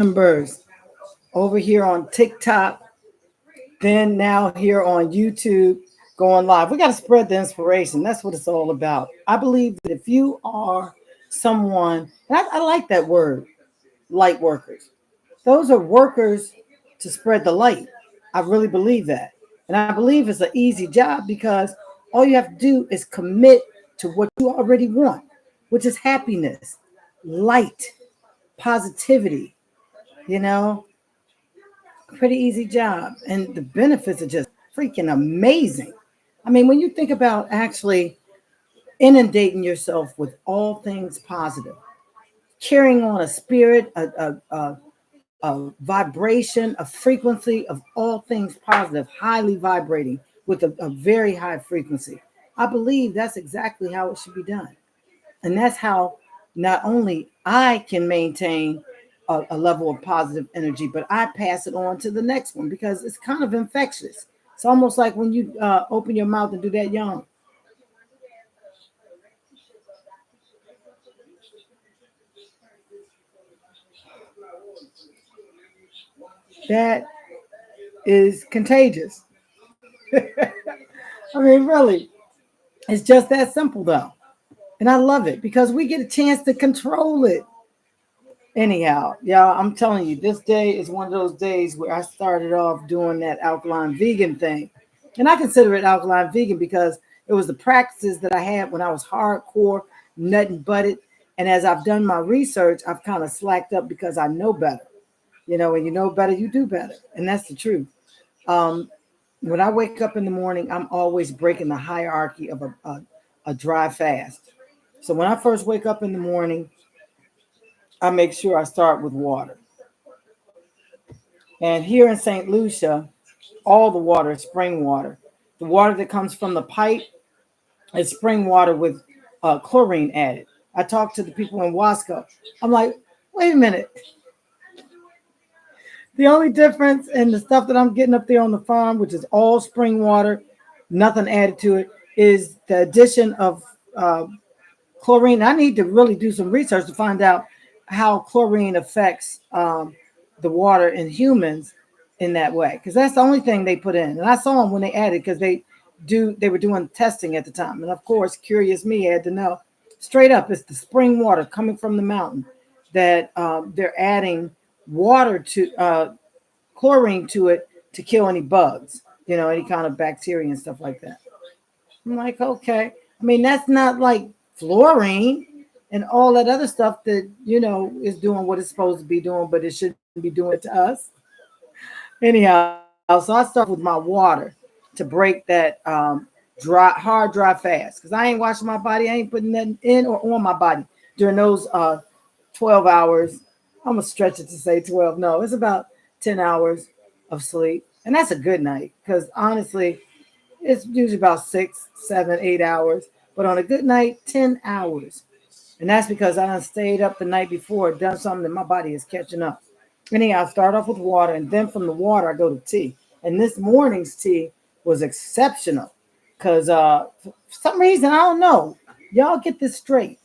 members over here on TikTok, then now here on YouTube going live. We got to spread the inspiration. That's what it's all about. I believe that if you are someone, and I like that word, light workers, those are workers to spread the light. I really believe that. And I believe it's an easy job because all you have to do is commit to what you already want, which is happiness, light, positivity, you know, pretty easy job. And the benefits are just freaking amazing. I mean, when you think about actually inundating yourself with all things positive, carrying on a spirit, a vibration, a frequency of all things positive, highly vibrating with a very high frequency. I believe that's exactly how it should be done. And that's how not only I can maintain a level of positive energy, but I pass it on to the next one because it's kind of infectious. It's almost like when you open your mouth and do that yawn. That is contagious. I mean, really, it's just that simple, though. And I love it because we get a chance to control it. Anyhow, y'all, I'm telling you, this day is one of those days where I started off doing that alkaline vegan thing. And I consider it alkaline vegan because it was the practices that I had when I was hardcore, nut and butted. And as I've done my research, I've kind of slacked up because I know better. You know, when you know better, you do better. And that's the truth. Um, when I wake up in the morning, I'm always breaking the hierarchy of a dry fast. So when I first wake up in the morning, I make sure I start with water. And here in St. Lucia, all the water is spring water. The water that comes from the pipe is spring water with chlorine added. I talked to the people in Wasco. I'm like, wait a minute. The only difference in the stuff that I'm getting up there on the farm, which is all spring water, nothing added to it, is the addition of chlorine. I need to really do some research to find out how chlorine affects the water in humans in that way, because that's the only thing they put in. And I saw them when they added, because they were doing testing at the time, and of course, curious me had to know straight up it's the spring water coming from the mountain that they're adding water to chlorine to it to kill any bugs, you know, any kind of bacteria and stuff like that. I'm like, okay. I mean, that's not like fluorine and all that other stuff that, you know, is doing what it's supposed to be doing, but it shouldn't be doing it to us. Anyhow, so I start with my water to break that dry fast because I ain't washing my body. I ain't putting nothing in or on my body during those 12 hours. I'm going to stretch it to say 12. No, it's about 10 hours of sleep. And that's a good night because honestly, it's usually about 6, 7, 8 hours. But on a good night, 10 hours. And that's because I done stayed up the night before, done something that my body is catching up. Anyhow, I start off with water, and then from the water, I go to tea. And this morning's tea was exceptional because for some reason, I don't know. Y'all get this straight.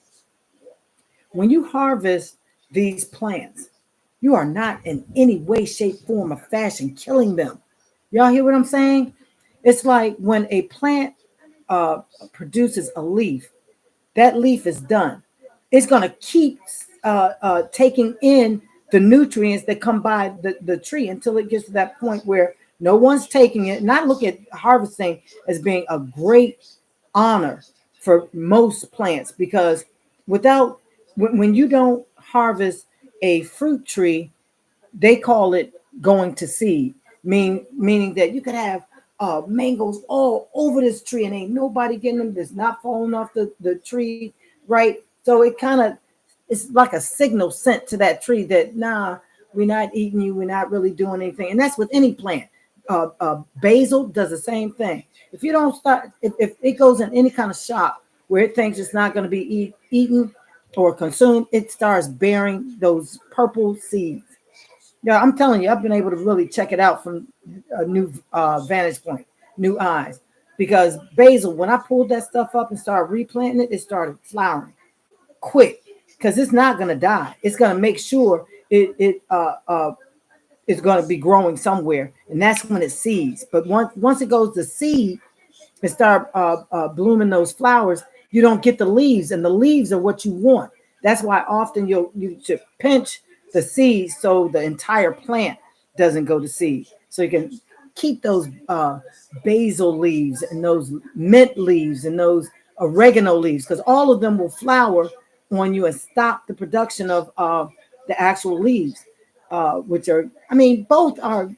When you harvest these plants, you are not in any way, shape, form, or fashion killing them. Y'all hear what I'm saying? It's like when a plant uh, produces a leaf, that leaf is done. It's going to keep taking in the nutrients that come by the tree until it gets to that point where no one's taking it. And I look at harvesting as being a great honor for most plants because without when you don't harvest a fruit tree, they call it going to seed, meaning that you could have mangoes all over this tree and ain't nobody getting them. It's not falling off the tree, right? So it kind of it's like a signal sent to that tree that nah, we're not eating you, we're not really doing anything, and that's with any plant. Basil does the same thing. If you don't start, if it goes in any kind of shop where it thinks it's not going to be eaten or consumed, it starts bearing those purple seeds. Yeah, I'm telling you, I've been able to really check it out from a new vantage point, new eyes. Because basil, when I pulled that stuff up and started replanting it, it started flowering quick because it's not going to die. It's going to make sure it is going to be growing somewhere, and that's when it seeds. But once it goes to seed and start blooming those flowers, you don't get the leaves, and the leaves are what you want. That's why often you should pinch the seeds so the entire plant doesn't go to seed, so you can keep those basil leaves and those mint leaves and those oregano leaves, because all of them will flower on you and stop the production of the actual leaves, which are, I mean, both are,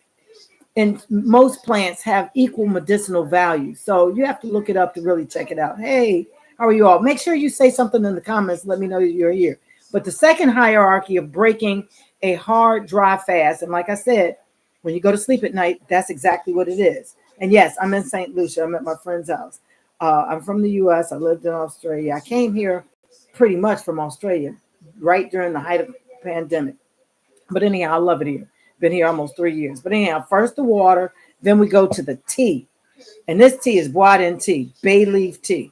and most plants have equal medicinal value. So you have to look it up to really check it out. Hey, how are you all? Make sure you say something in the comments. Let me know you're here. But the second hierarchy of breaking a hard, dry fast, and like I said, when you go to sleep at night, that's exactly what it is. And yes, I'm in St. Lucia. I'm at my friend's house. I'm from the U.S. I lived in Australia. I came here pretty much from Australia right during the height of the pandemic. But anyhow, I love it here. Been here almost 3 years. But anyhow, first the water, then we go to the tea. And this tea is Bois tea, bay leaf tea.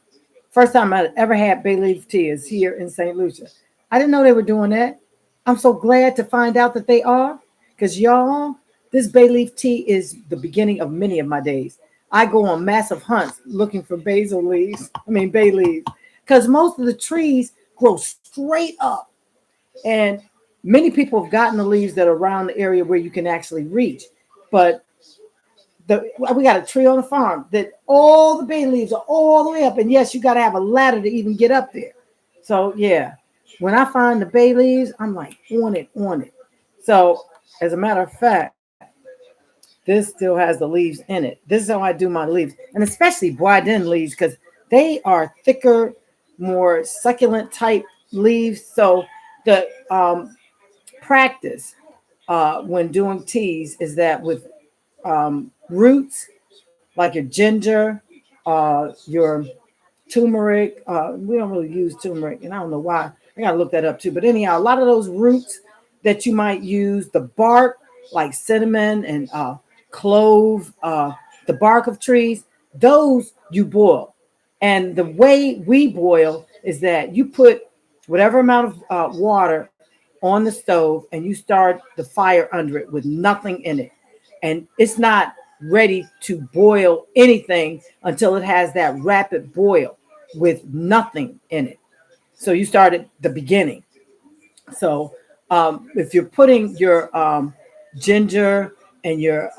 First time I ever had bay leaf tea is here in St. Lucia. I didn't know they were doing that. I'm so glad to find out that they are, because y'all, this bay leaf tea is the beginning of many of my days. I go on massive hunts looking for bay leaves, because most of the trees grow straight up. And many people have gotten the leaves that are around the area where you can actually reach. But we got a tree on the farm that all the bay leaves are all the way up. And yes, you got to have a ladder to even get up there. So yeah, when I find the bay leaves, I'm like on it. So as a matter of fact, this still has the leaves in it. This is how I do my leaves. And especially Bois leaves, because they are thicker, more succulent type leaves. So the practice when doing teas is that with roots like your ginger, your turmeric. We don't really use turmeric, and I don't know why. I gotta look that up too. But anyhow, a lot of those roots that you might use, the bark like cinnamon and clove, the bark of trees, those you boil. And the way we boil is that you put whatever amount of water on the stove and you start the fire under it with nothing in it. And it's not ready to boil anything until it has that rapid boil with nothing in it. So you start at the beginning. So if you're putting your ginger and your,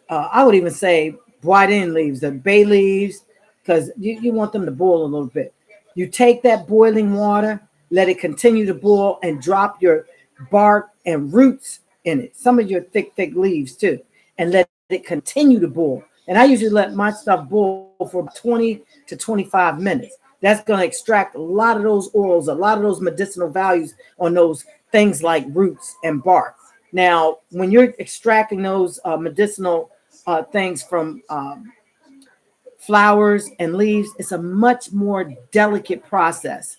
I would even say Bois leaves, the bay leaves, because you want them to boil a little bit. You take that boiling water, let it continue to boil, and drop your bark and roots in it. Some of your thick leaves too, and let it continue to boil. And I usually let my stuff boil for 20 to 25 minutes. That's going to extract a lot of those oils, a lot of those medicinal values on those things like roots and bark. Now, when you're extracting those medicinal things from flowers and leaves, it's a much more delicate process,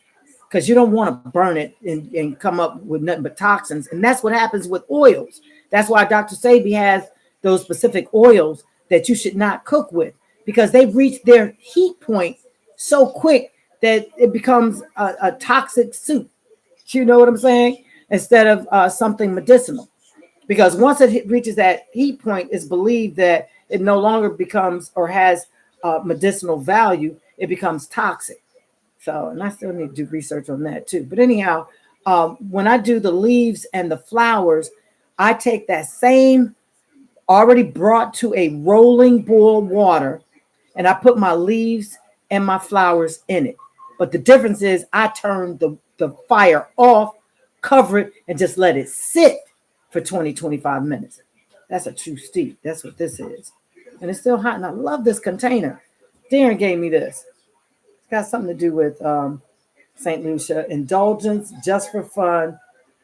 because you don't want to burn it and come up with nothing but toxins. And that's what happens with oils. That's why Dr. Sabi has those specific oils that you should not cook with, because they reach their heat point so quick that it becomes a toxic soup. You know what I'm saying? Instead of something medicinal. Because once it reaches that heat point, it's believed that it no longer becomes or has medicinal value. It becomes toxic. So, and I still need to do research on that too. But anyhow, when I do the leaves and the flowers, I take that same already brought to a rolling boil water, and I put my leaves and my flowers in it. But the difference is I turn the fire off, cover it, and just let it sit for 20, 25 minutes. That's a true steep. That's what this is. And it's still hot, and I love this container. Darren gave me this. It's got something to do with St. Lucia. Indulgence, just for fun,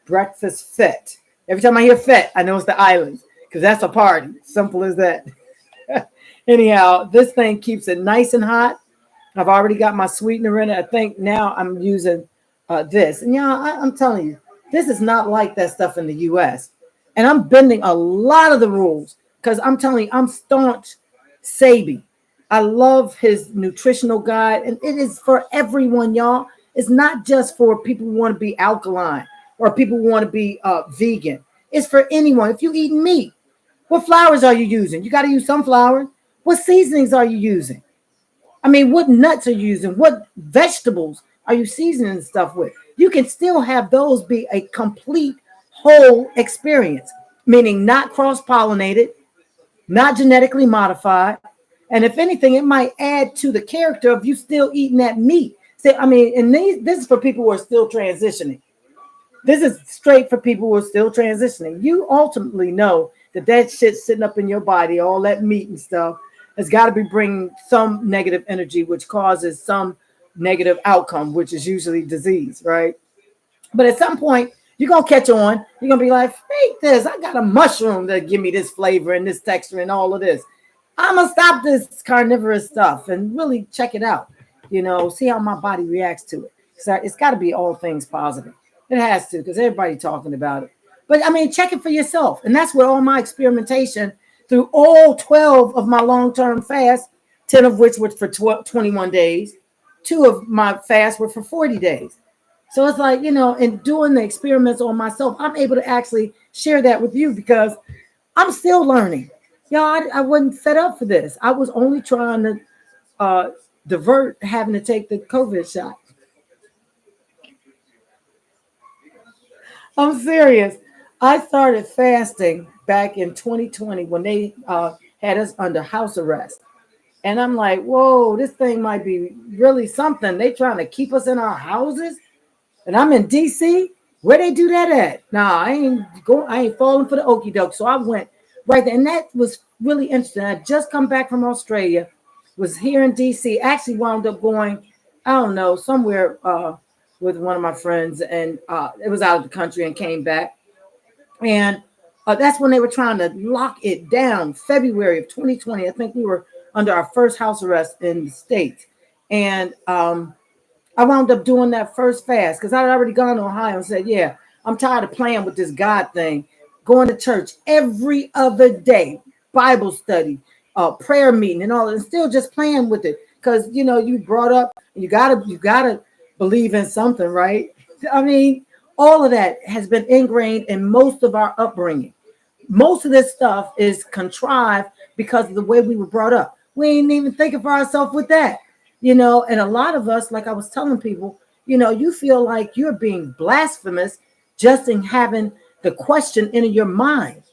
breakfast fete. Every time I hear fete, I know it's the islands, because that's a party. Simple as that. Anyhow, this thing keeps it nice and hot. I've already got my sweetener in it. I think now I'm using this. And I'm telling you, this is not like that stuff in the U.S. And I'm bending a lot of the rules, because I'm telling you, I'm staunch Sabi. I love his nutritional guide, and it is for everyone, y'all. It's not just for people who want to be alkaline. or people who want to be vegan. It's for anyone. If you eat meat, what flours are you using? You got to use sunflower. What seasonings are you using? I mean, what nuts are you using? What vegetables are you seasoning stuff with? You can still have those be a complete whole experience, meaning not cross pollinated, not genetically modified. And if anything, it might add to the character of you still eating that meat. So, I mean, and this is for people who are still transitioning. This is straight for people who are still transitioning. You ultimately know that that shit sitting up in your body, all that meat and stuff, has got to be bringing some negative energy, which causes some negative outcome, which is usually disease, right? But at some point, you're going to catch on. You're going to be like, fake this. I got a mushroom that give me this flavor and this texture and all of this. I'm going to stop this carnivorous stuff and really check it out. See how my body reacts to it. So it's got to be all things positive. It has to, because everybody's talking about it. But I mean, check it for yourself. And that's where all my experimentation through all 12 of my long-term fasts, 10 of which were for 21 days, 2 of my fasts were for 40 days. So it's like, in doing the experiments on myself, I'm able to actually share that with you because I'm still learning. I wasn't set up for this. I was only trying to divert having to take the COVID shot. I'm serious. I started fasting back in 2020 when they had us under house arrest. And I'm like, whoa, this thing might be really something. They trying to keep us in our houses. And I'm in DC. Where they do that at? Nah, I ain't falling for the okie doke. So I went right there. And that was really interesting. I just come back from Australia, was here in DC, actually wound up going, I don't know, somewhere with one of my friends, and it was out of the country and came back. And that's when they were trying to lock it down, February of 2020. I think we were under our first house arrest in the States. And I wound up doing that first fast because I had already gone to Ohio and said, yeah, I'm tired of playing with this God thing, going to church every other day, Bible study, prayer meeting and all, and still just playing with it. Because, you brought up, you gotta believe in something, right? I mean, all of that has been ingrained in most of our upbringing. Most of this stuff is contrived because of the way we were brought up. We ain't even thinking for ourselves with that, and a lot of us, like I was telling people, you feel like you're being blasphemous just in having the question in your mind,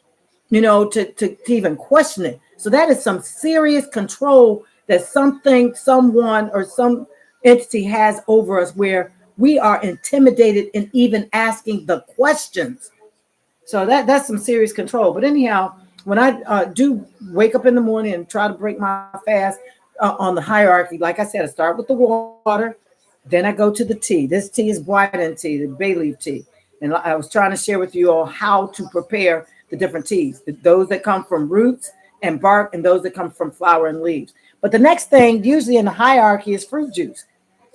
to even question it. So that is some serious control that something, someone, or some entity has over us where we are intimidated in even asking the questions. So that's some serious control. But anyhow, when I do wake up in the morning and try to break my fast on the hierarchy, like I said, I start with the water, then I go to the tea. This tea is guardian tea, the bay leaf tea. And I was trying to share with you all how to prepare the different teas, those that come from roots and bark and those that come from flower and leaves. But the next thing, usually in the hierarchy, is fruit juice.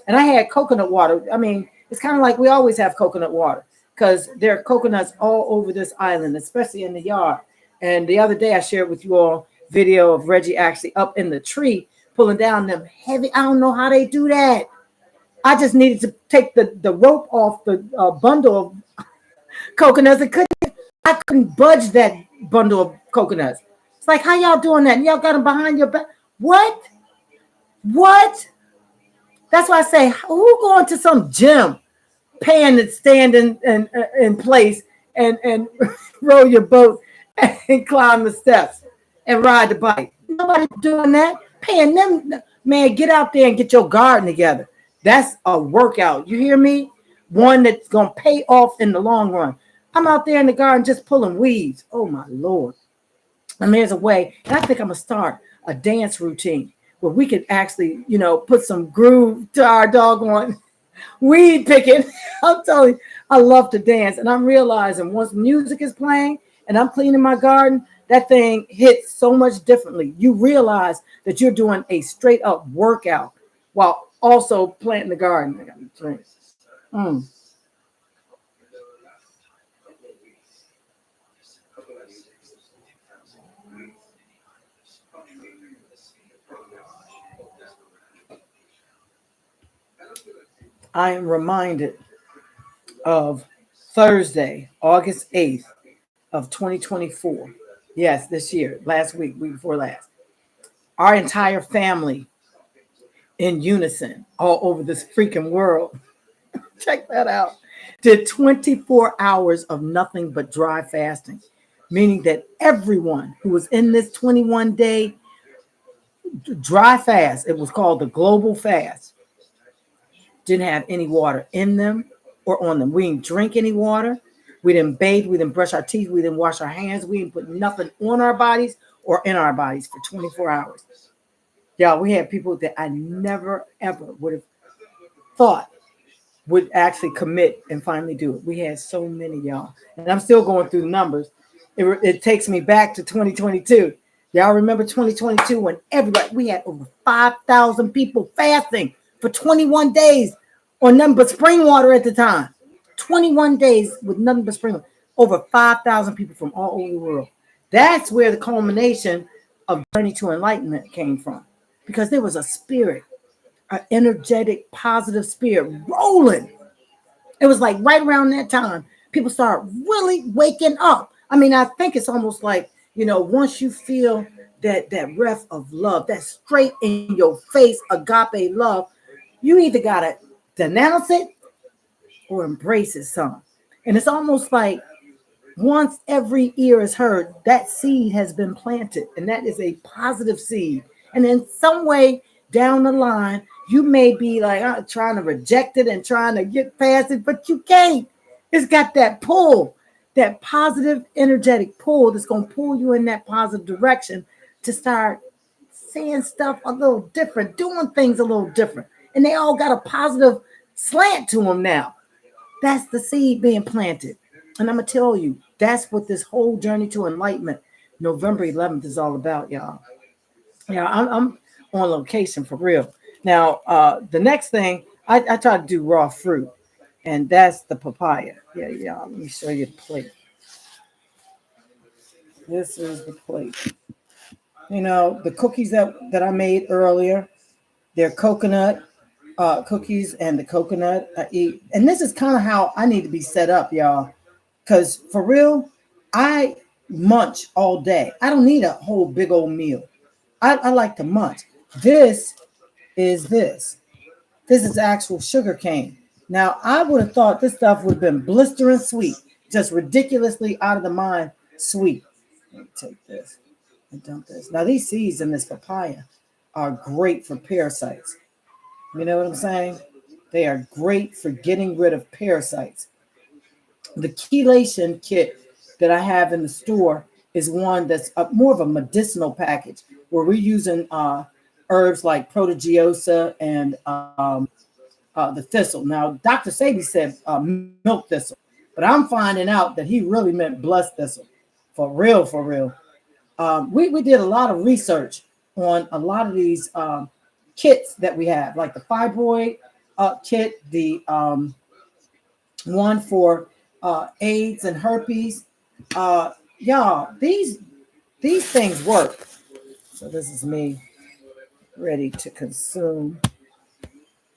And I had coconut water. I mean, it's kind of like we always have coconut water because there are coconuts all over this island, especially in the yard. And the other day I shared with you all video of Reggie actually up in the tree pulling down them heavy. I don't know how they do that. I just needed to take the rope off the bundle of coconuts. I couldn't budge that bundle of coconuts. It's like, how y'all doing that? And y'all got them behind your back. What? What? That's why I say, who going to some gym paying to stand in place and row your boat and climb the steps and ride the bike? Nobody doing that. Paying them, man, get out there and get your garden together. That's a workout. You hear me? One that's going to pay off in the long run. I'm out there in the garden just pulling weeds. Oh, my Lord. And there's a way, and I think I'm going to start a dance routine where we could actually, put some groove to our doggone weed picking. I'm telling you, I love to dance. And I'm realizing once music is playing and I'm cleaning my garden, that thing hits so much differently. You realize that you're doing a straight up workout while also planting the garden. I got to drink. I am reminded of Thursday, August 8th of 2024. Yes, this year, last week before last. Our entire family in unison all over this freaking world. Check that out. Did 24 hours of nothing but dry fasting, meaning that everyone who was in this 21-day dry fast, it was called the global fast, didn't have any water in them or on them. We didn't drink any water. We didn't bathe. We didn't brush our teeth. We didn't wash our hands. We didn't put nothing on our bodies or in our bodies for 24 hours. Y'all, we had people that I never, ever would have thought would actually commit and finally do it. We had so many, y'all. And I'm still going through the numbers. It takes me back to 2022. Y'all remember 2022 when we had over 5,000 people fasting for 21 days on nothing but spring water at the time. 21 days with nothing but spring water. Over 5,000 people from all over the world. That's where the culmination of Journey to Enlightenment came from. Because there was a spirit, an energetic, positive spirit rolling. It was like right around that time, people start really waking up. I mean, I think it's almost like, once you feel that breath of love, that straight in your face agape love, you either got to denounce it or embrace it some. And it's almost like once every ear is heard, that seed has been planted, and that is a positive seed. And in some way down the line, you may be like trying to reject it and trying to get past it, but you can't. It's got that pull, that positive, energetic pull that's going to pull you in that positive direction to start saying stuff a little different, doing things a little different. And they all got a positive slant to them now. That's the seed being planted. And I'm going to tell you, that's what this whole Journey to Enlightenment, November 11th, is all about, y'all. Yeah, I'm on location for real. Now, the next thing, I try to do raw fruit, and that's the papaya. Yeah. Let me show you the plate. This is the plate. The cookies that I made earlier, they're coconut cookies, and the coconut I eat. And this is kind of how I need to be set up, y'all. Because for real, I munch all day. I don't need a whole big old meal. I like to munch. This is this. This is actual sugar cane. Now, I would have thought this stuff would have been blistering sweet, just ridiculously out of the mind sweet. Let me take this and dump this. Now, these seeds in this papaya are great for parasites. You know what I'm saying? They are great for getting rid of parasites. The chelation kit that I have in the store is one that's more of a medicinal package where we're using herbs like protegiosa and the thistle. Now, Dr. Sabi said milk thistle, but I'm finding out that he really meant blessed thistle. For real, for real. We did a lot of research on a lot of these kits that we have, like the fibroid kit, the one for AIDS and herpes. Y'all, these things work. So this is me ready to consume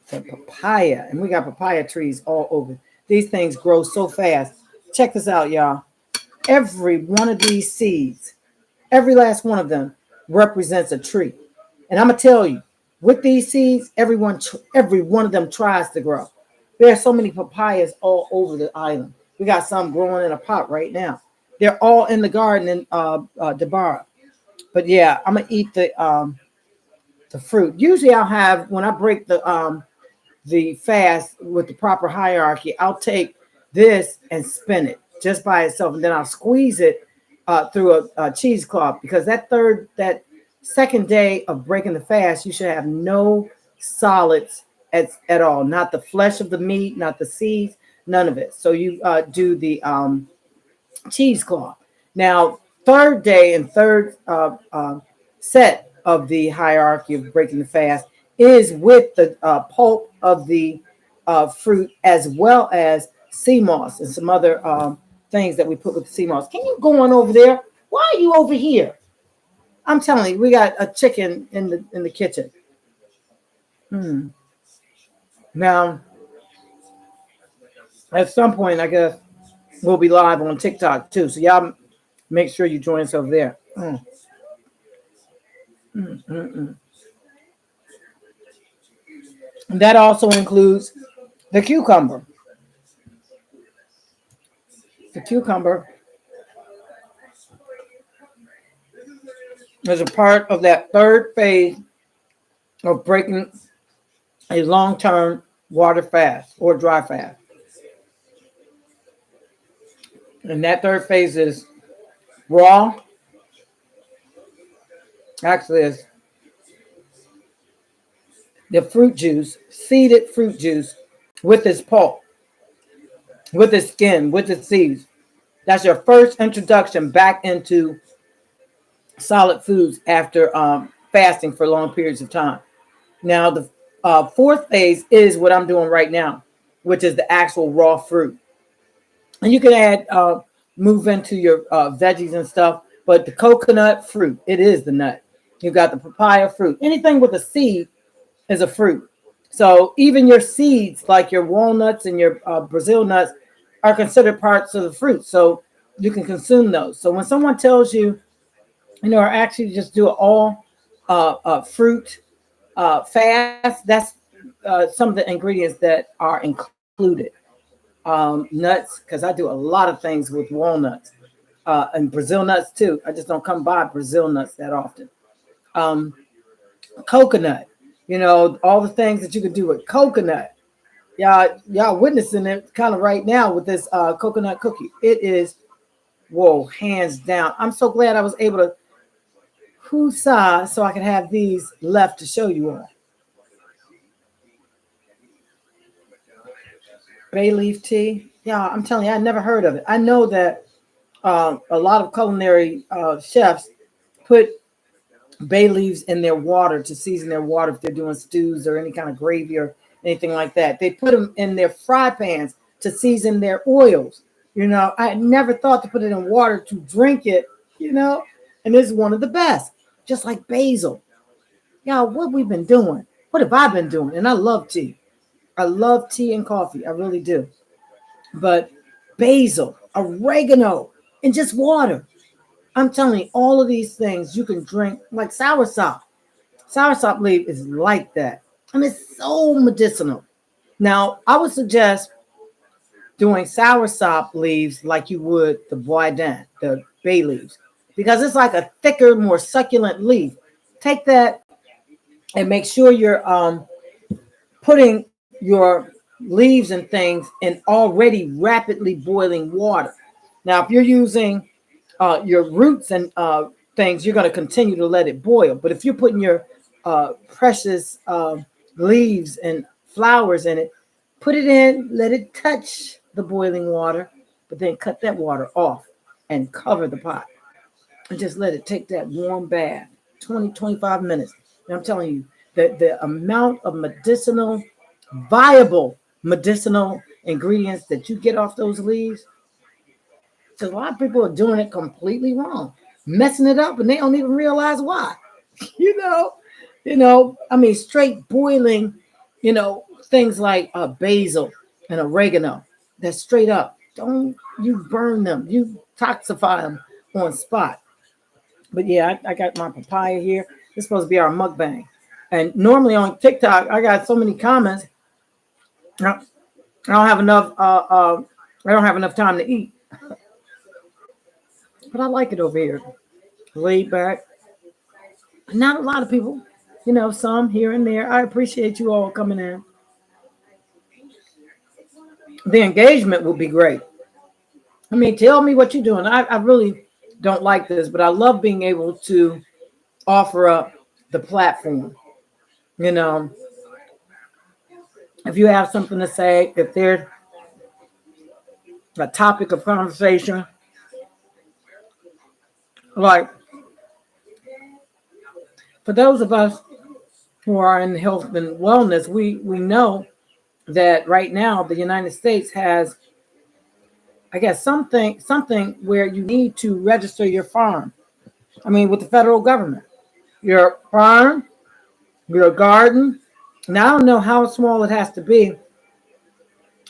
the papaya. And we got papaya trees all over. These things grow so fast. Check this out, y'all. Every one of these seeds, every last one of them represents a tree. And I'm going to tell you, with these seeds, every one of them tries to grow. There are so many papayas all over the island. We got some growing in a pot right now. They're all in the garden in Debarra. But yeah, I'm going to eat the fruit. Usually I'll have, when I break the fast with the proper hierarchy, I'll take this and spin it just by itself. And then I'll squeeze it through a cheesecloth, because that second day of breaking the fast, you should have no solids at all. Not the flesh of the meat, not the seeds, none of it. So you do the cheesecloth. Now, third day and third set of the hierarchy of breaking the fast is with the pulp of the fruit, as well as sea moss and some other things that we put with the sea moss. Can you go on over there? Why are you over here? I'm telling you, we got a chicken in the kitchen. Now, at some point, I guess We'll be live on TikTok too. So y'all make sure you join us over there. And that also includes the cucumber. The cucumber is a part of that third phase of breaking a long-term water fast or dry fast. And that third phase is raw, actually is the fruit juice, seeded fruit juice with its pulp, with its skin, with its seeds. That's your first introduction back into solid foods after fasting for long periods of time. Now, the fourth phase is what I'm doing right now, which is the actual raw fruit. And you can add, move into your veggies and stuff, but the coconut fruit, it is the nut. You got the papaya fruit. Anything with a seed is a fruit. So even your seeds, like your walnuts and your Brazil nuts, are considered parts of the fruit. So you can consume those. So when someone tells you, or actually just do it all fruit fast, that's some of the ingredients that are included. Nuts, because I do a lot of things with walnuts and Brazil nuts too. I just don't come by Brazil nuts that often. Um, Coconut, all the things that you could do with coconut. Y'all witnessing it kind of right now with this coconut cookie. It is, whoa, hands down. I'm so glad I was able to whoosah so I can have these left to show you all. Bay leaf tea. Yeah, I'm telling you, I never heard of it. I know that a lot of culinary chefs put bay leaves in their water to season their water if they're doing stews or any kind of gravy or anything like that. They put them in their fry pans to season their oils. I never thought to put it in water to drink it, and this is one of the best. Just like basil. Y'all, what we've been doing. What have I been doing? And I love tea. I love tea and coffee. I really do. But basil, oregano, and just water. I'm telling you, all of these things you can drink like soursop. Soursop leaf is like that. And it's so medicinal. Now, I would suggest doing soursop leaves like you would the bois the bay leaves, because it's like a thicker, more succulent leaf. Take that and make sure you're putting your leaves and things in already rapidly boiling water. Now, if you're using your roots and things, you're going to continue to let it boil. But if you're putting your precious leaves and flowers in it, put it in, let it touch the boiling water, but then cut that water off and cover the pot and just let it take that warm bath, 20, 25 minutes. And I'm telling you, the amount of viable medicinal ingredients that you get off those leaves, because a lot of people are doing it completely wrong, messing it up, and they don't even realize why. I mean, straight boiling, things like basil and oregano. That's straight up. Don't you burn them. You toxify them on spot. But yeah, I got my papaya here. This is supposed to be our mukbang. And normally on TikTok, I got so many comments. I don't have enough. I don't have enough time to eat. But I like it over here, laid back. Not a lot of people, some here and there. I appreciate you all coming in. The engagement will be great. I mean, tell me what you're doing. I really don't like this, but I love being able to offer up the platform. If you have something to say, if there's a topic of conversation, like for those of us who are in health and wellness, we know that right now the United States has, I guess, something where you need to register your farm. I mean, with the federal government, your farm, your garden. Now, I don't know how small it has to be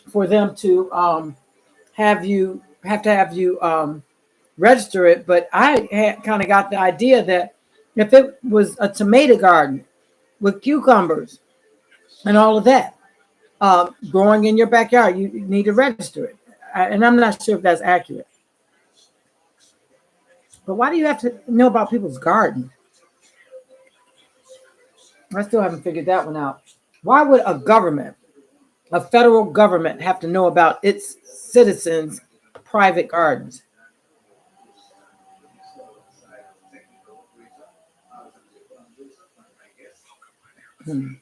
for them to have you have to have you register it. But I had kind of got the idea that if it was a tomato garden with cucumbers and all of that growing in your backyard, you need to register it. And I'm not sure if that's accurate. But why do you have to know about people's garden? I still haven't figured that one out. Why would a federal government, have to know about its citizens' private gardens? Hmm.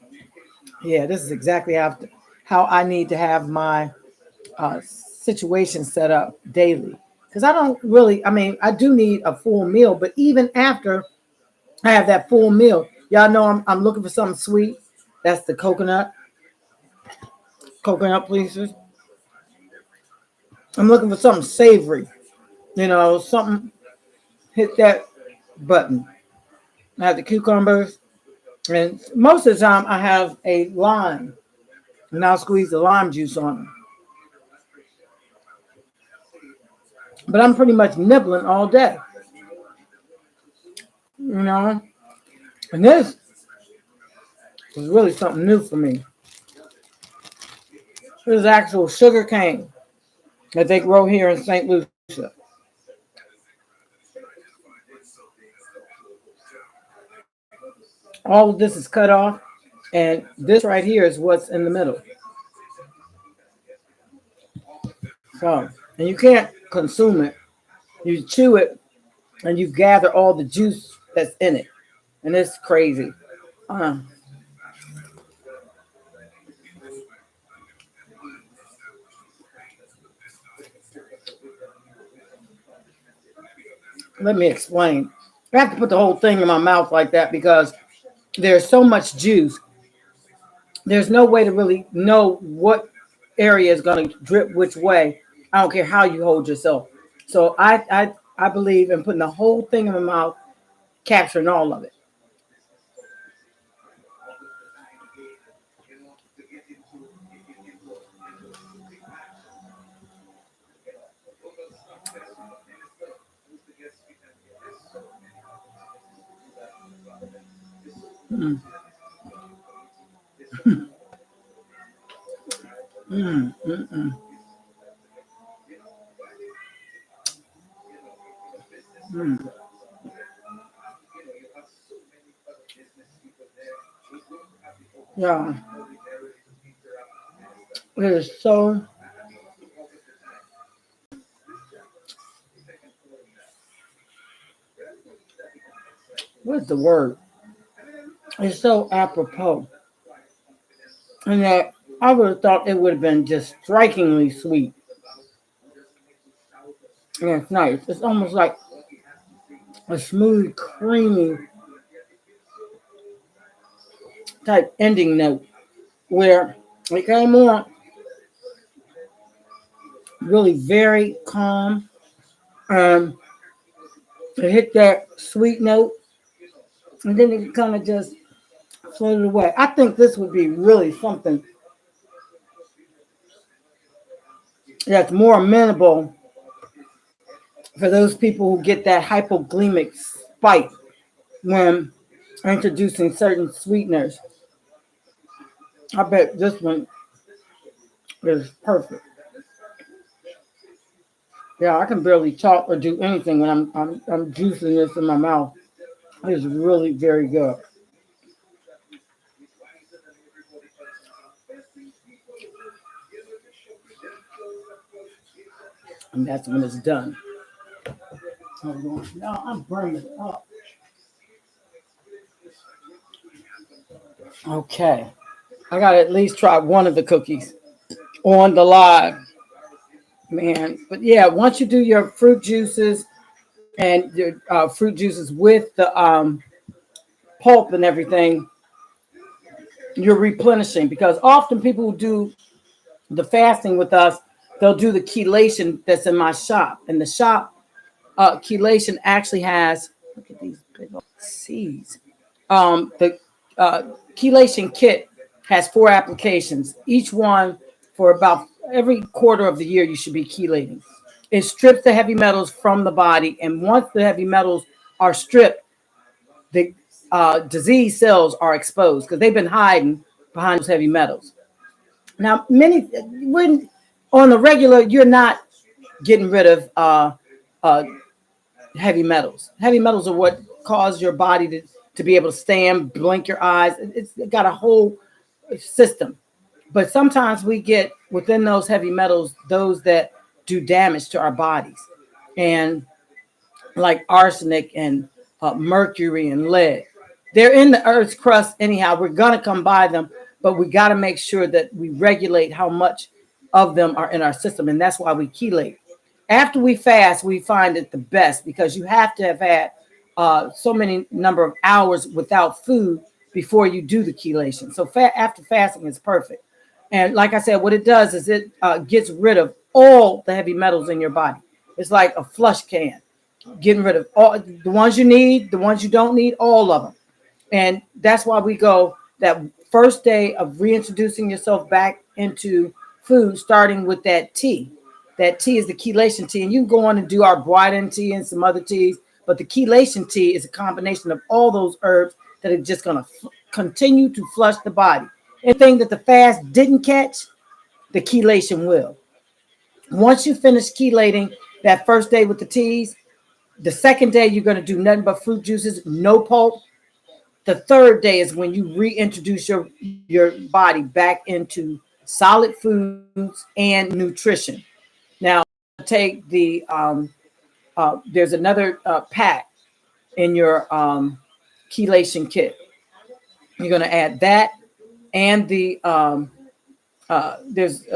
Yeah, this is exactly how I need to have my situation set up daily. Because I don't really, I mean, I do need a full meal, but even after I have that full meal, y'all know I'm looking for something sweet. That's the coconut pleasers. I'm looking for something savory, something hit that button. I have the cucumbers, and most of the time I have a lime, and I'll squeeze the lime juice on them. But I'm pretty much nibbling all day, you know. And this is really something new for me. This is actual sugar cane that they grow here in St. Lucia. All of this is cut off, and this right here is what's in the middle. So, and you can't consume it. You chew it, and you gather all the juice that's in it, and it's crazy. Uh, Let me explain. I have to put the whole thing in my mouth like that because there's so much juice. There's no way to really know what area is going to drip which way. I don't care how you hold yourself. So I believe in putting the whole thing in my mouth, capturing all of it. Mm, mm, mm, mm, mm. Yeah, it is so. What's the word? It's so apropos, and that I would have thought it would have been just strikingly sweet. And it's nice. It's almost like a smooth, creamy type ending note where it came on really very calm. Um, it hit that sweet note, and then it kind of just floated away. I think this would be really something that's more amenable for those people who get that hypoglycemic spike when introducing certain sweeteners. I bet this one is perfect. Yeah, I can barely talk or do anything when I'm juicing this in my mouth. It's really very good, and that's when it's done. Now I'm burning it up. Okay, I got to at least try one of the cookies on the live, man. But yeah, once you do your fruit juices and your fruit juices with the pulp and everything, you're replenishing because often people who do the fasting with us, they'll do the chelation that's in my shop. And the shop chelation actually has, look at these big old seeds. The uh, chelation kit has 4 applications, each one for about every quarter of the year you should be chelating. It strips the heavy metals from the body, and once the heavy metals are stripped, the disease cells are exposed because they've been hiding behind those heavy metals. Now, when on the regular, you're not getting rid of uh, heavy metals. Heavy metals are what cause your body to be able to stand, blink your eyes. It's got a whole system. But sometimes we get within those heavy metals, those that do damage to our bodies. And like arsenic and mercury and lead. They're in the earth's crust anyhow. We're going to come by them, but we got to make sure that we regulate how much of them are in our system. And that's why we chelate. After we fast, we find it the best because you have to have had so many number of hours without food before you do the chelation. So after fasting is perfect. And like I said, what it does is it gets rid of all the heavy metals in your body. It's like a flush can, getting rid of all the ones you need, the ones you don't need, all of them. And that's why we go that first day of reintroducing yourself back into food, starting with that tea. That tea is the chelation tea. And you can go on and do our Brighton tea and some other teas. But the chelation tea is a combination of all those herbs that are just going to continue to flush the body. Anything that the fast didn't catch, the chelation will. Once you finish chelating that first day with the teas, the second day you're going to do nothing but fruit juices, no pulp. The third day is when you reintroduce your body back into solid foods and nutrition. Now, take the there's another pack in your chelation kit. You're going to add that and the there's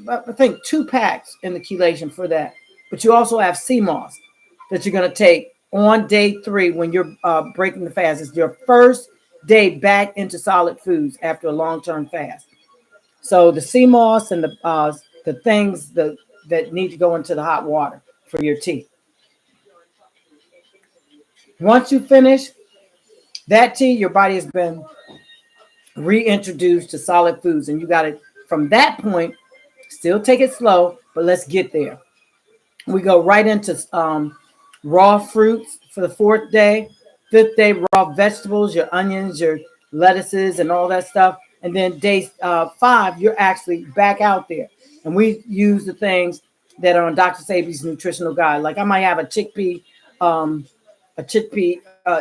I think 2 packs in the chelation for that. But you also have sea moss that you're going to take on day 3 when you're breaking the fast. It's your first day back into solid foods after a long-term fast. So the sea moss and the things that need to go into the hot water for your tea. Once you finish that tea, your body has been reintroduced to solid foods, and you got to from that point still take it slow, but let's get there. We go right into raw fruits for the 4th day. 5th day, raw vegetables, your onions, your lettuces, and all that stuff. And then day 5, you're actually back out there. And we use the things that are on Dr. Sabi's nutritional guide. Like I might have a chickpea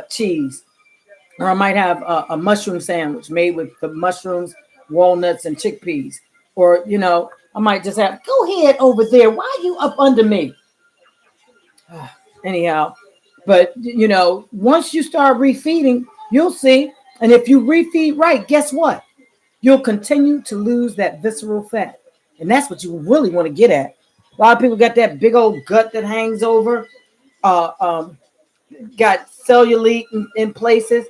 cheese, or I might have a mushroom sandwich made with the mushrooms, walnuts, and chickpeas. Or, I might just have, go ahead over there. Why are you up under me? Anyhow, but, once you start refeeding, you'll see. And if you refeed right, guess what? You'll continue to lose that visceral fat. And that's what you really want to get at. A lot of people got that big old gut that hangs over, got cellulite in places.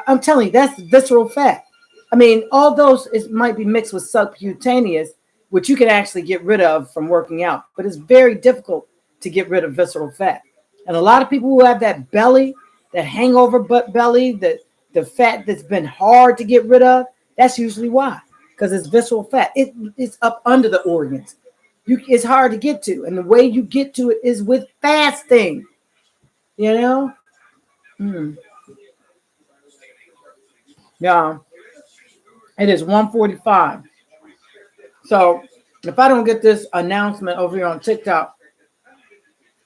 I'm telling you, that's visceral fat. I mean, all those might be mixed with subcutaneous, which you can actually get rid of from working out. But it's very difficult to get rid of visceral fat. And a lot of people who have that belly, that hangover butt belly, the fat that's been hard to get rid of, that's usually why. Because it's visceral fat. It's up under the organs. It's hard to get to. And the way you get to it is with fasting. Mm. Yeah. It is 1:45. So if I don't get this announcement over here on TikTok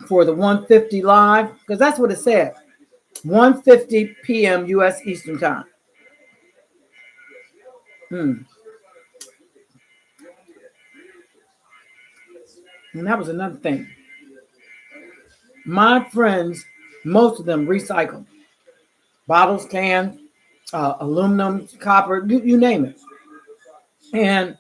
for the 1:50 live, because that's what it said, 1:50 p.m. U.S. Eastern Time. And that was another thing. My friends, most of them recycle bottles, cans, aluminum, copper, you name it. And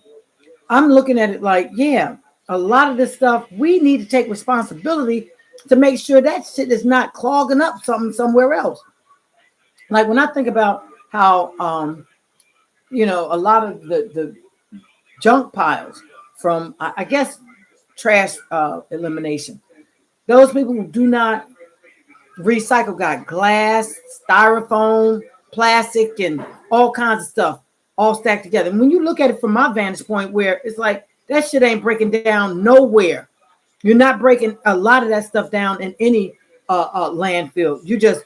I'm looking at it like, yeah, a lot of this stuff, we need to take responsibility to make sure that shit is not clogging up something somewhere else. Like when I think about how, a lot of the junk piles from, I guess, trash elimination, those people who do not recycle got glass, styrofoam, plastic, and all kinds of stuff all stacked together. And when you look at it from my vantage point, where it's like that shit ain't breaking down nowhere. You're not breaking a lot of that stuff down in any landfill. You just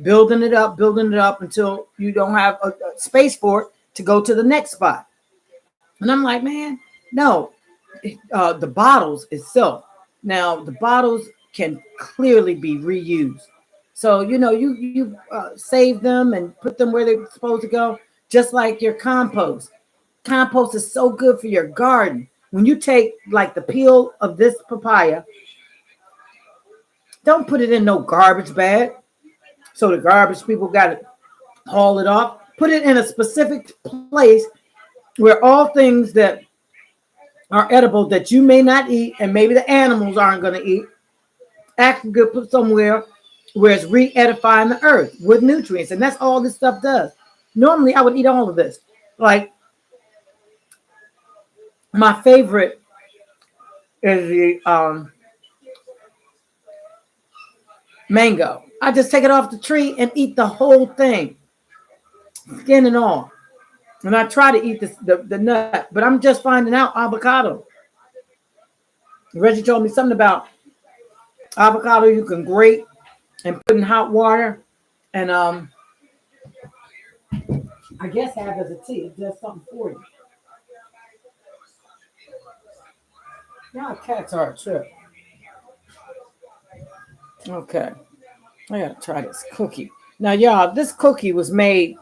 building it up until you don't have a space for it to go to the next spot. And I'm like, man, no, the bottles itself. Now the bottles can clearly be reused. So you save them and put them where they're supposed to go, just like your compost. Compost is so good for your garden. When you take like the peel of this papaya, don't put it in no garbage bag. So the garbage people got to haul it off. Put it in a specific place where all things that are edible that you may not eat and maybe the animals aren't going to eat, actually good put somewhere where it's re-edifying the earth with nutrients. And that's all this stuff does. Normally I would eat all of this. Like my favorite is the mango. I just take it off the tree and eat the whole thing, skin and all. And I try to eat the nut, but I'm just finding out avocado. Reggie told me something about avocado you can grate and put in hot water, and I guess have as a tea. It does something for you. Now cats are a trip. Okay, I gotta try this cookie. Now, y'all, this cookie was made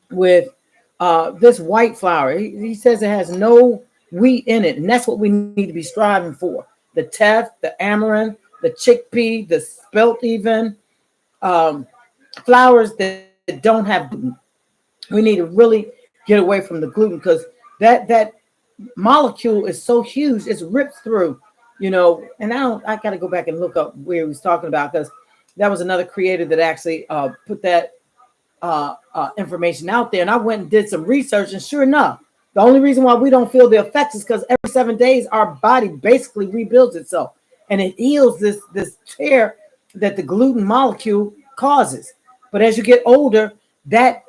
with this white flour. He says it has no wheat in it, and that's what we need to be striving for. The teff, the amaranth, the chickpea, the spelt even, um, flours that don't have gluten. We need to really get away from the gluten because that molecule is so huge, it's ripped through, And I got to go back and look up where he was talking about because that was another creator that actually put that information out there. And I went and did some research, and sure enough, the only reason why we don't feel the effects is because every 7 days our body basically rebuilds itself, and it heals this tear that the gluten molecule causes. But as you get older, that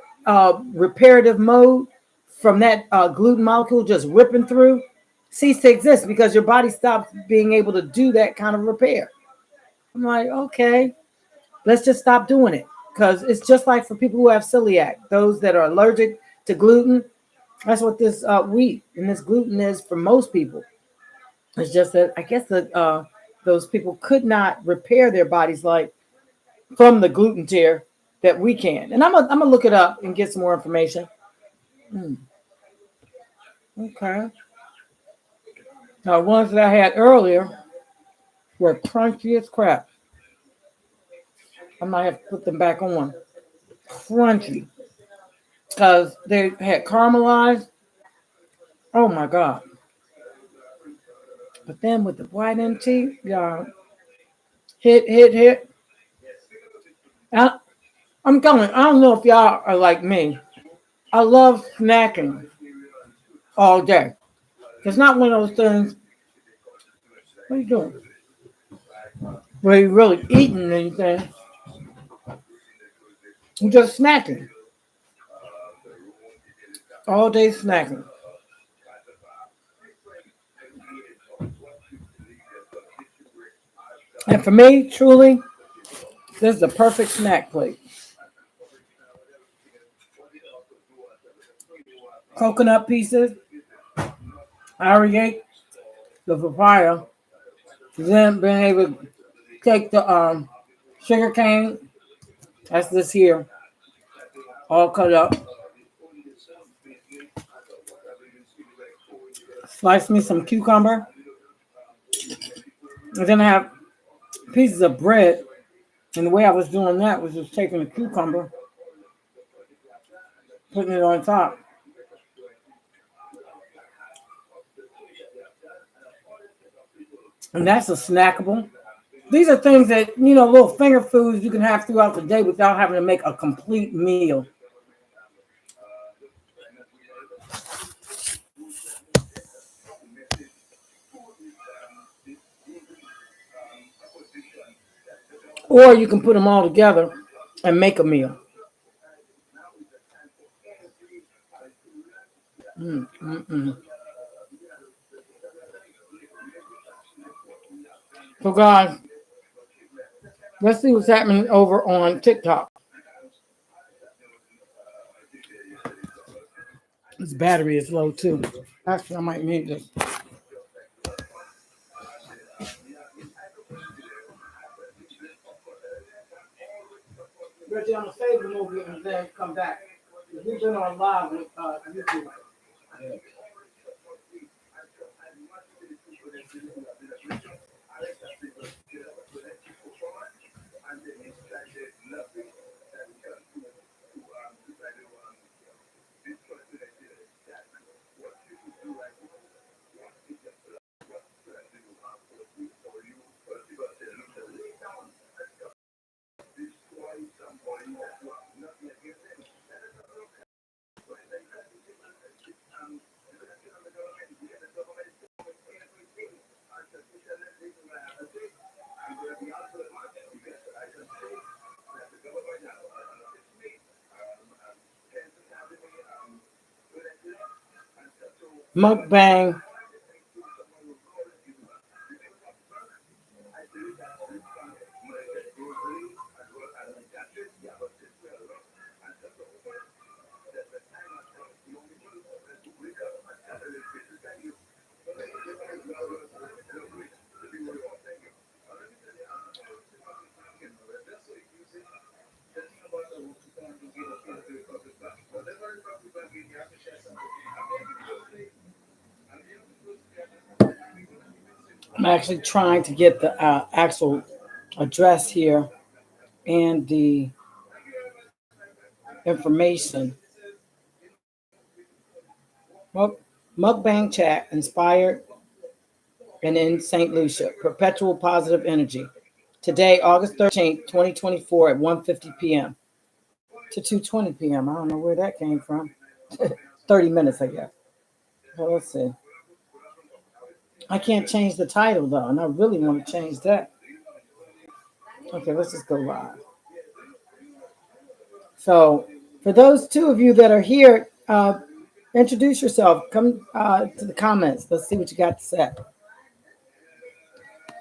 reparative mode from that gluten molecule just ripping through cease to exist because your body stops being able to do that kind of repair. I'm like, okay, let's just stop doing it because it's just like for people who have celiac, those that are allergic to gluten. That's what this wheat and this gluten is for most people. It's just that I guess that those people could not repair their bodies like from the gluten tear that we can. And I'm gonna look it up and get some more information. Mm, okay. Now, ones that I had earlier were crunchy as crap. I might have to put them back on. Crunchy. Because they had caramelized. Oh my God. But then with the white MT, y'all, hit. I, I'm telling you, I don't know if y'all are like me. I love snacking all day. It's not one of those things. What are you doing? Where you're really eating anything. You're just snacking. All day snacking. And for me, truly, this is the perfect snack plate. Coconut pieces. I already ate the papaya. Then being able to take the sugar cane. That's this here, all cut up. Slice me some cucumber. And then I have pieces of bread. And the way I was doing that was just taking the cucumber, putting it on top. And that's a snackable. These are things that, little finger foods you can have throughout the day without having to make a complete meal. Or you can put them all together and make a meal. Mm, mm, mm. So, guys, let's see what's happening over on TikTok. This battery is low too. Actually, I might need this. Reggie, I'm gonna save the movie and then come back. We've been on live with YouTube. Mukbang. I'm actually trying to get the actual address here and the information. Mukbang chat inspired and in St. Lucia. Perpetual positive energy. Today, August 13th, 2024 at 1:50 p.m. to 2:20 p.m. I don't know where that came from. 30 minutes, I guess. Well, let's see. I can't change the title though, and I really want to change that. Okay, let's just go live. So, for those two of you that are here, introduce yourself. Come to the comments. Let's see what you got to say.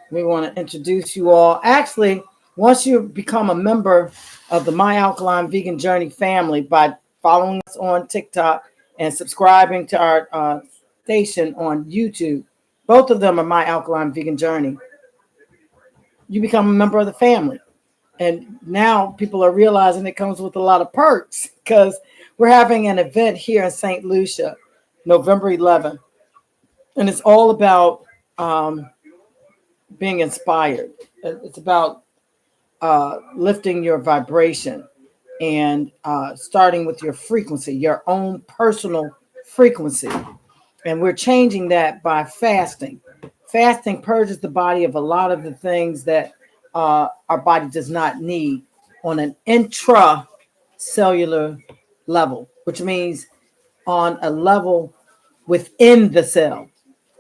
We want to introduce you all. Actually, once you become a member of the My Alkaline Vegan Journey family by following us on TikTok and subscribing to our station on YouTube, both of them are My Alkaline Vegan Journey, you become a member of the family. And now people are realizing it comes with a lot of perks because we're having an event here in St. Lucia, November 11th. And it's all about being inspired. It's about lifting your vibration and starting with your frequency, your own personal frequency. And we're changing that by fasting. Fasting purges the body of a lot of the things that our body does not need on an intracellular level, which means on a level within the cell.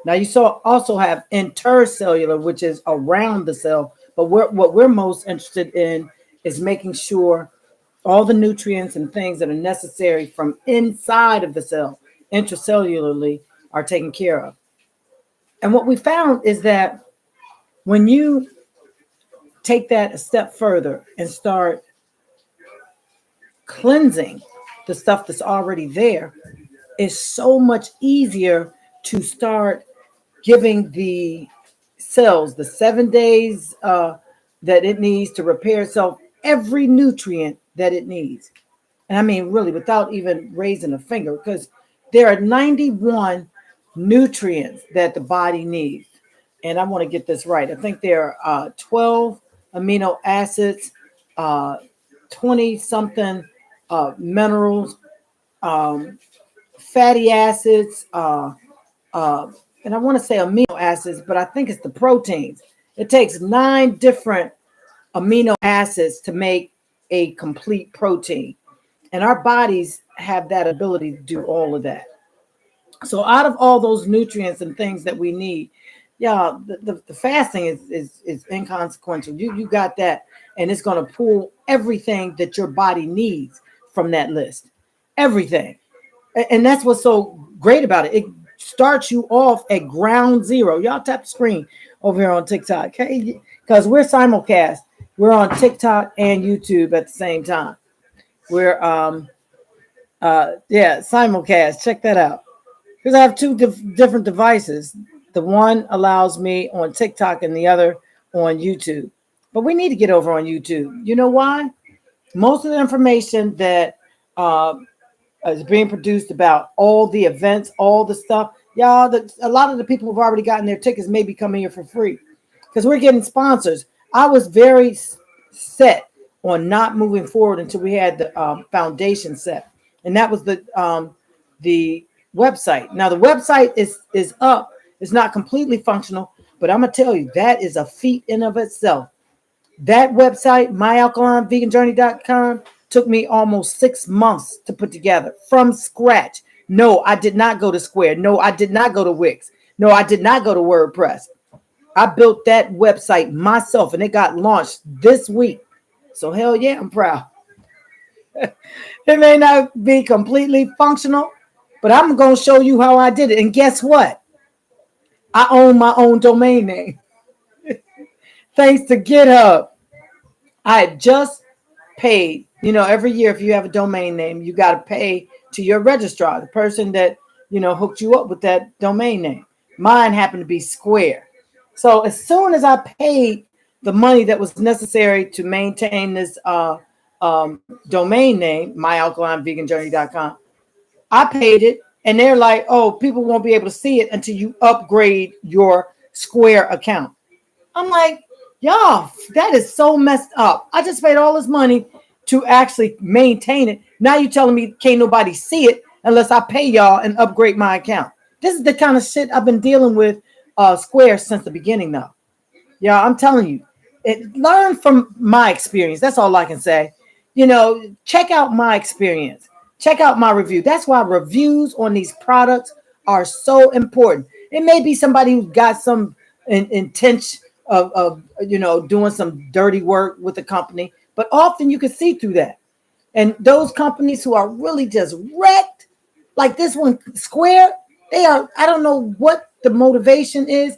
Now you also have intercellular, which is around the cell, but what we're most interested in is making sure all the nutrients and things that are necessary from inside of the cell, intracellularly, are taken care of. And what we found is that when you take that a step further and start cleansing the stuff that's already there, it's so much easier to start giving the cells the 7 days that it needs to repair itself, every nutrient that it needs. And I mean, really, without even raising a finger, because there are 91 nutrients that the body needs. And I want to get this right. I think there are 12 amino acids, 20 something minerals, fatty acids, and I want to say amino acids, but I think it's the proteins. It takes 9 different amino acids to make a complete protein. And our bodies have that ability to do all of that. So out of all those nutrients and things that we need, yeah, the fasting is inconsequential. You got that, and it's going to pull everything that your body needs from that list. Everything. And that's what's so great about it. It starts you off at ground zero. Y'all tap the screen over here on TikTok. Okay, because we're simulcast. We're on TikTok and YouTube at the same time. We're yeah, simulcast. Check that out. Because I have two different devices. The one allows me on TikTok and the other on YouTube. But we need to get over on YouTube. You know why? Most of the information that uh, is being produced about all the events, all the stuff, y'all, a lot of the people who've already gotten their tickets may be coming here for free because we're getting sponsors. I was very set on not moving forward until we had the foundation set, and that was the website. Now the website is up. It's not completely functional, but I'm gonna tell you that is a feat in of itself. That website, myalkalineveganjourney.com, took me almost 6 months to put together from scratch. No, I did not go to Square. No, I did not go to Wix. No, I did not go to WordPress. I built that website myself and it got launched this week. So hell yeah, I'm proud. It may not be completely functional, but I'm going to show you how I did it. And guess what? I own my own domain name. Thanks to GitHub. I just paid, every year if you have a domain name, you got to pay to your registrar, the person that, hooked you up with that domain name. Mine happened to be Square. So as soon as I paid the money that was necessary to maintain this domain name, myalkalineveganjourney.com, I paid it. And they're like, oh, people won't be able to see it until you upgrade your Square account. I'm like, y'all, that is so messed up. I just paid all this money to actually maintain it. Now you're telling me can't nobody see it unless I pay y'all and upgrade my account. This is the kind of shit I've been dealing with Square since the beginning, though. Yeah, I'm telling you, learn from my experience. That's all I can say. Check out my experience. Check out my review. That's why reviews on these products are so important. It may be somebody who's got some intention of doing some dirty work with the company, but often you can see through that. And those companies who are really just wrecked, like this one, Square, I don't know what the motivation is.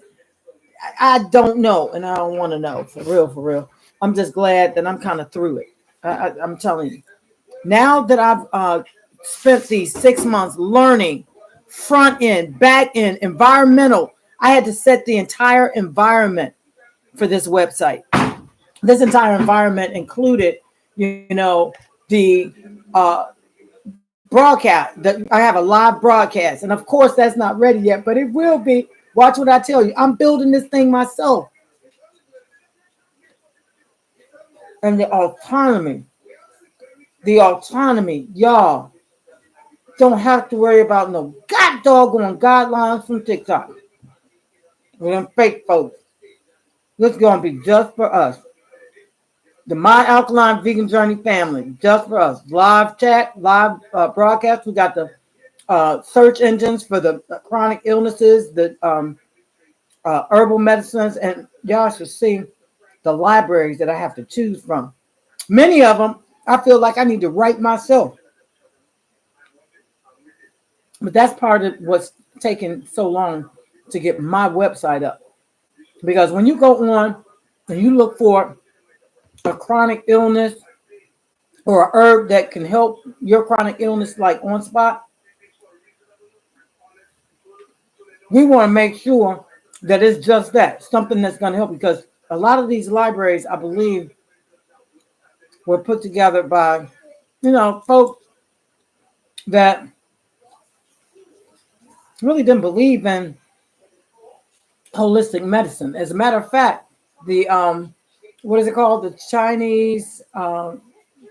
I don't know, and I don't want to know, for real. I'm just glad that I'm kind of through it. I'm telling you. Now that I've spent these 6 months learning front end, back end, environmental, I had to set the entire environment for this website. This entire environment included, the broadcast. I have a live broadcast, and of course that's not ready yet, but it will be. Watch what I tell you. I'm building this thing myself, and the autonomy, y'all don't have to worry about no god doggone guidelines from TikTok. We're them fake folks. This is gonna be just for us. The My Alkaline Vegan Journey family, just for us. Live chat, live broadcast. We got the search engines for the chronic illnesses, the herbal medicines, and y'all should see the libraries that I have to choose from. Many of them, I feel like I need to write myself. But that's part of what's taking so long to get my website up. Because when you go on and you look for a chronic illness or a herb that can help your chronic illness like on spot, we want to make sure that it's just that, something that's going to help, because a lot of these libraries, I believe, were put together by, folks that really didn't believe in holistic medicine. As a matter of fact, the what is it called? The Chinese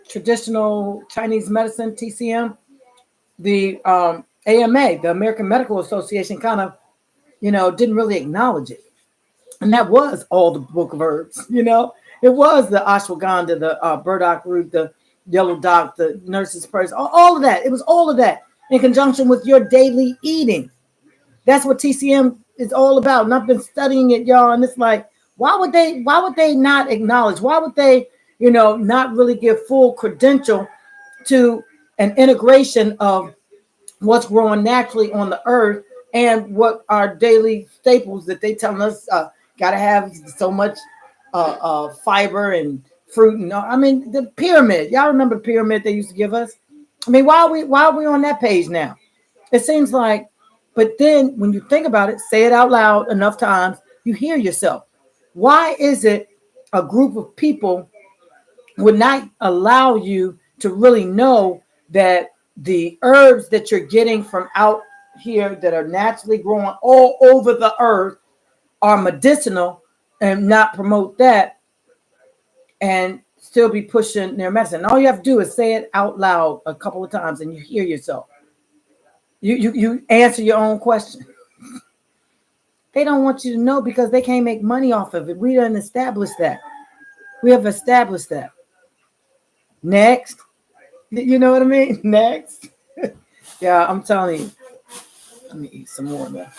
traditional Chinese medicine, TCM, the AMA, the American Medical Association, kind of, didn't really acknowledge it. And that was all the book of herbs, It was the ashwagandha, the burdock root, the yellow dock, the nurse's praise, all of that. It was all of that in conjunction with your daily eating. That's what TCM is all about. And I've been studying it, y'all. And it's like, why would they not acknowledge? Why would they, not really give full credential to an integration of what's growing naturally on the earth and what our daily staples that they tell us got to have so much fiber and fruit. And I mean, the pyramid. Y'all remember the pyramid they used to give us? I mean, why are we on that page now? It seems like, but then when you think about it, say it out loud enough times, you hear yourself. Why is it a group of people would not allow you to really know that the herbs that you're getting from out here that are naturally growing all over the earth are medicinal and not promote that and still be pushing their medicine? All you have to do is say it out loud a couple of times and you hear yourself. You answer your own question. They don't want you to know because they can't make money off of it. We done established that. We have established that. Next. You know what I mean? Next. Yeah, I'm telling you. Let me eat some more now.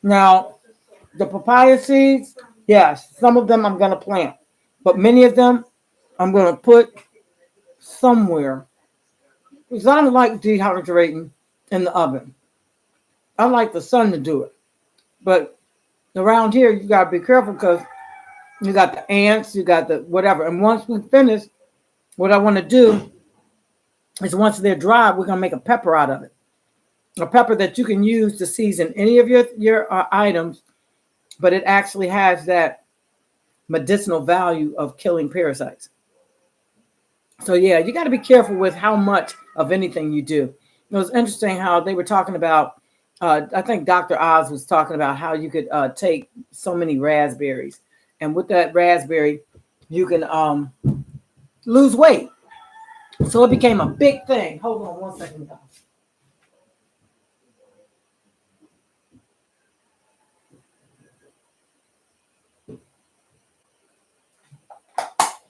Now, the papaya seeds, yes, some of them I'm going to plant. But many of them I'm going to put somewhere. Because I don't like dehydrating in the oven. I like the sun to do it. But around here, you got to be careful because you got the ants, you got the whatever. And once we finish, what I want to do is once they're dry, we're going to make a pepper out of it. A pepper that you can use to season any of your items, but it actually has that medicinal value of killing parasites. So yeah, you got to be careful with how much of anything you do. It was interesting how they were talking about, I think Dr. Oz was talking about how you could take so many raspberries. And with that raspberry, you can lose weight. So it became a big thing. Hold on one second, guys.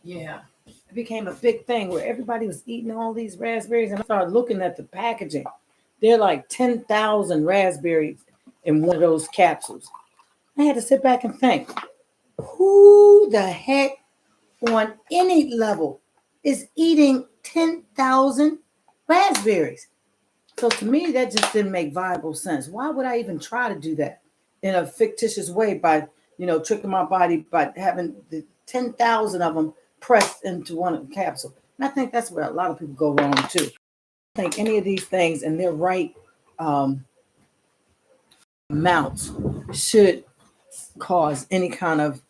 Yeah, it became a big thing where everybody was eating all these raspberries, and I started looking at the packaging. They're like 10,000 raspberries in one of those capsules. I had to sit back and think, who the heck on any level is eating 10,000 raspberries? So to me, that just didn't make viable sense. Why would I even try to do that in a fictitious way by, tricking my body by having the 10,000 of them pressed into one capsule? And I think that's where a lot of people go wrong too. I think any of these things in their right amounts should cause any kind of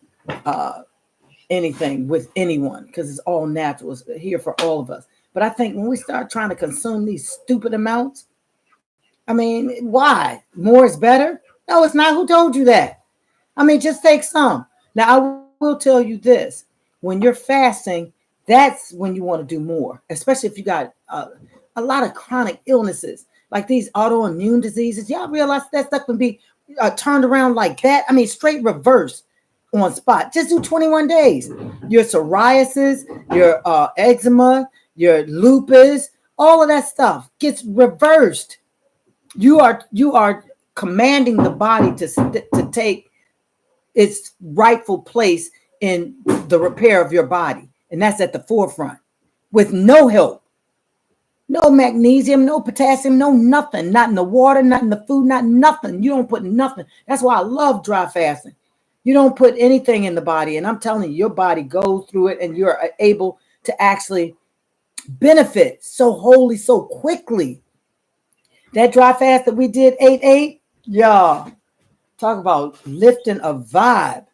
anything with anyone because it's all natural. It's here for all of us. But I think when we start trying to consume these stupid amounts, I mean, why? More is better? No, it's not. Who told you that? I mean, just take some. Now, I will tell you this. When you're fasting, that's when you want to do more, especially if you got a lot of chronic illnesses like these autoimmune diseases. Y'all realize that stuff can be turned around like that? I mean, straight reverse on spot. Just do 21 days. Your psoriasis, your eczema, your lupus, all of that stuff gets reversed. You are commanding the body to take its rightful place in the repair of your body. And that's at the forefront with no help, no magnesium, no potassium, no nothing, not in the water, not in the food, not nothing. You don't put nothing. That's why I love dry fasting. You don't put anything in the body. And I'm telling you, your body goes through it and you're able to actually benefit so wholly, so quickly. That dry fast that we did 8-8, y'all, talk about lifting a vibe.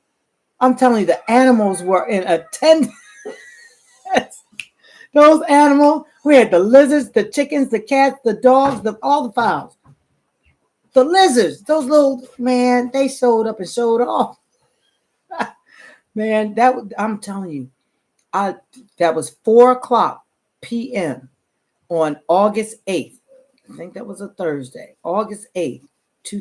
I'm telling you, the animals were in attendance. Those animals, we had the lizards, the chickens, the cats, the dogs, all the fowls. The lizards, those little, man, they showed up and showed off. Man, I'm telling you, that was 4:00 p.m. on August 8th. I think that was a Thursday, August 8th.